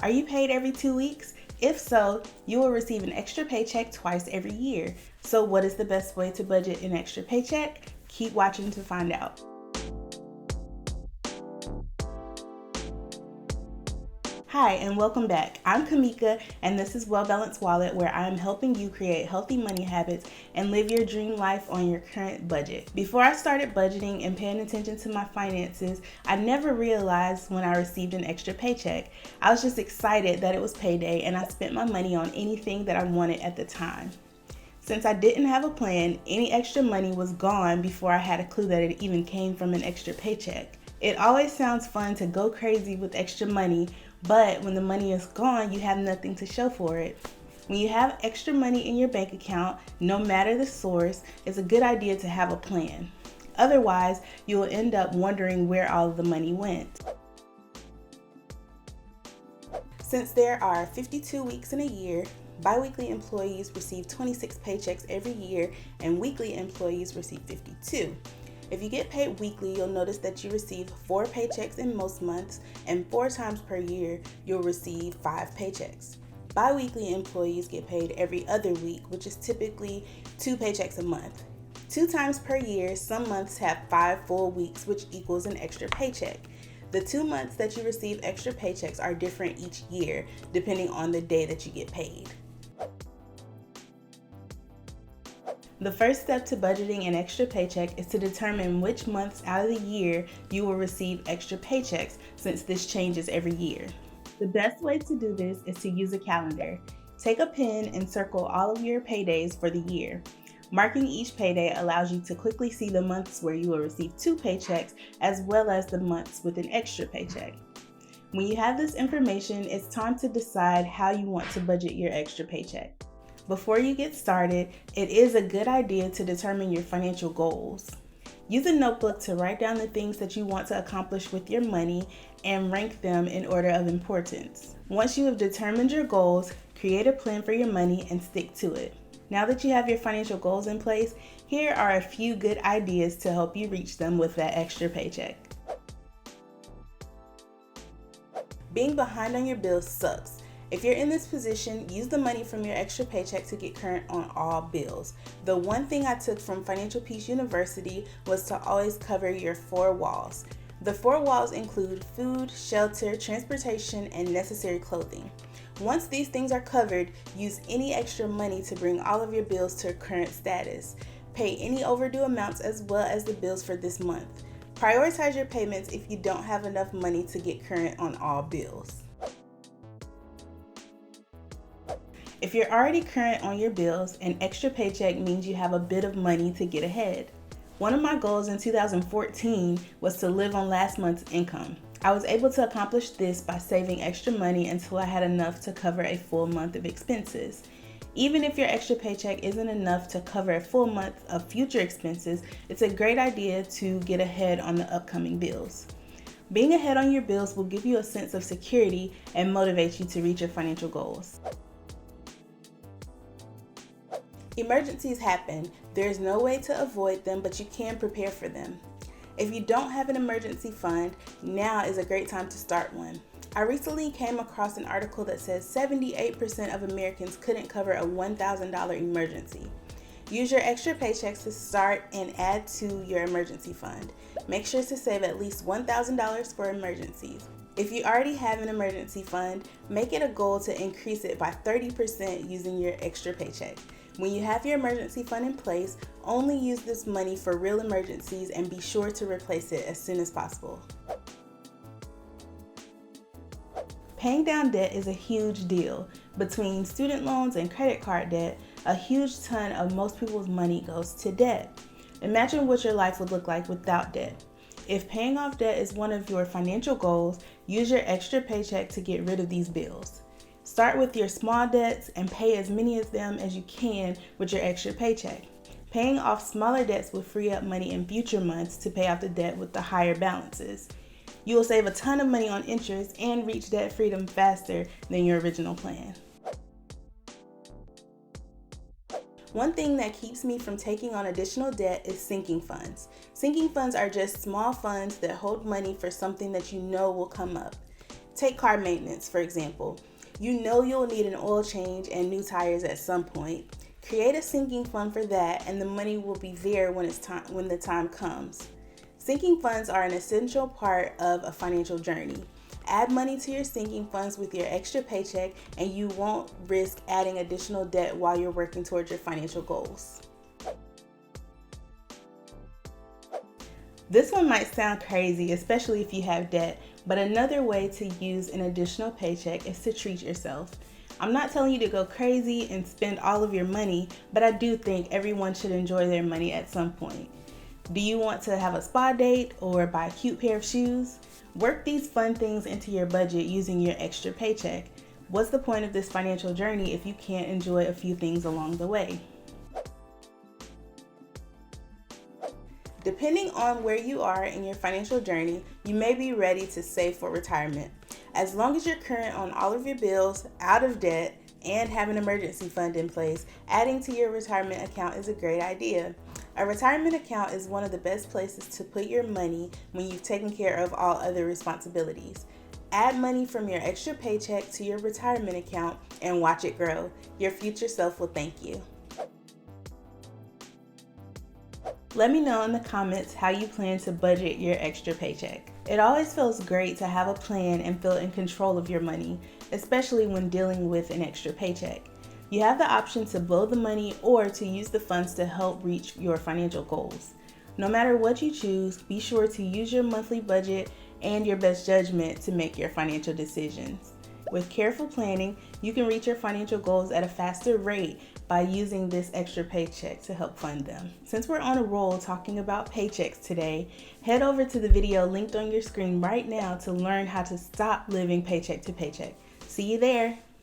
Are you paid every 2 weeks? If so, you will receive an extra paycheck twice every year. So what is the best way to budget an extra paycheck? Keep watching to find out. Hi, and welcome back. I'm Kamika, and this is Well Balanced Wallet, where I'm helping you create healthy money habits and live your dream life on your current budget. Before I started budgeting and paying attention to my finances, I never realized when I received an extra paycheck. I was just excited that it was payday, and I spent my money on anything that I wanted at the time. Since I didn't have a plan, any extra money was gone before I had a clue that it even came from an extra paycheck. It always sounds fun to go crazy with extra money, but when the money is gone, you have nothing to show for it. When you have extra money in your bank account, no matter the source, it's a good idea to have a plan. Otherwise, you will end up wondering where all of the money went. Since there are 52 weeks in a year, bi-weekly employees receive 26 paychecks every year, and weekly employees receive 52. If you get paid weekly, you'll notice that you receive 4 paychecks in most months, and 4 times per year, you'll receive 5 paychecks. Bi-weekly employees get paid every other week, which is typically 2 paychecks a month. 2 times per year, some months have 5 full weeks, which equals an extra paycheck. The 2 months that you receive extra paychecks are different each year, depending on the day that you get paid. The first step to budgeting an extra paycheck is to determine which months out of the year you will receive extra paychecks, since this changes every year. The best way to do this is to use a calendar. Take a pen and circle all of your paydays for the year. Marking each payday allows you to quickly see the months where you will receive 2 paychecks, as well as the months with an extra paycheck. When you have this information, it's time to decide how you want to budget your extra paycheck. Before you get started, it is a good idea to determine your financial goals. Use a notebook to write down the things that you want to accomplish with your money and rank them in order of importance. Once you have determined your goals, create a plan for your money and stick to it. Now that you have your financial goals in place, here are a few good ideas to help you reach them with that extra paycheck. Being behind on your bills sucks. If you're in this position, use the money from your extra paycheck to get current on all bills. The one thing I took from Financial Peace University was to always cover your 4 walls. The 4 walls include food, shelter, transportation, and necessary clothing. Once these things are covered, use any extra money to bring all of your bills to current status. Pay any overdue amounts as well as the bills for this month. Prioritize your payments if you don't have enough money to get current on all bills. If you're already current on your bills, an extra paycheck means you have a bit of money to get ahead. One of my goals in 2014 was to live on last month's income. I was able to accomplish this by saving extra money until I had enough to cover a full month of expenses. Even if your extra paycheck isn't enough to cover a full month of future expenses, it's a great idea to get ahead on the upcoming bills. Being ahead on your bills will give you a sense of security and motivate you to reach your financial goals. Emergencies happen. There's no way to avoid them, but you can prepare for them. If you don't have an emergency fund, now is a great time to start one. I recently came across an article that says 78% of Americans couldn't cover a $1,000 emergency. Use your extra paychecks to start and add to your emergency fund. Make sure to save at least $1,000 for emergencies. If you already have an emergency fund, make it a goal to increase it by 30% using your extra paycheck. When you have your emergency fund in place, only use this money for real emergencies and be sure to replace it as soon as possible. Paying down debt is a huge deal. Between student loans and credit card debt, a huge ton of most people's money goes to debt. Imagine what your life would look like without debt. If paying off debt is one of your financial goals, use your extra paycheck to get rid of these bills. Start with your small debts and pay as many of them as you can with your extra paycheck. Paying off smaller debts will free up money in future months to pay off the debt with the higher balances. You will save a ton of money on interest and reach debt freedom faster than your original plan. One thing that keeps me from taking on additional debt is sinking funds. Sinking funds are just small funds that hold money for something that you know will come up. Take car maintenance, for example. You know you'll need an oil change and new tires at some point. Create a sinking fund for that, and the money will be there when the time comes. Sinking funds are an essential part of a financial journey. Add money to your sinking funds with your extra paycheck, and you won't risk adding additional debt while you're working towards your financial goals. This one might sound crazy, especially if you have debt, but another way to use an additional paycheck is to treat yourself. I'm not telling you to go crazy and spend all of your money, but I do think everyone should enjoy their money at some point. Do you want to have a spa date or buy a cute pair of shoes? Work these fun things into your budget using your extra paycheck. What's the point of this financial journey if you can't enjoy a few things along the way? Depending on where you are in your financial journey, you may be ready to save for retirement. As long as you're current on all of your bills, out of debt, and have an emergency fund in place, adding to your retirement account is a great idea. A retirement account is one of the best places to put your money when you've taken care of all other responsibilities. Add money from your extra paycheck to your retirement account and watch it grow. Your future self will thank you. Let me know in the comments how you plan to budget your extra paycheck. It always feels great to have a plan and feel in control of your money, especially when dealing with an extra paycheck. You have the option to blow the money or to use the funds to help reach your financial goals. No matter what you choose, be sure to use your monthly budget and your best judgment to make your financial decisions. With careful planning, you can reach your financial goals at a faster rate by using this extra paycheck to help fund them. Since we're on a roll talking about paychecks today, head over to the video linked on your screen right now to learn how to stop living paycheck to paycheck. See you there.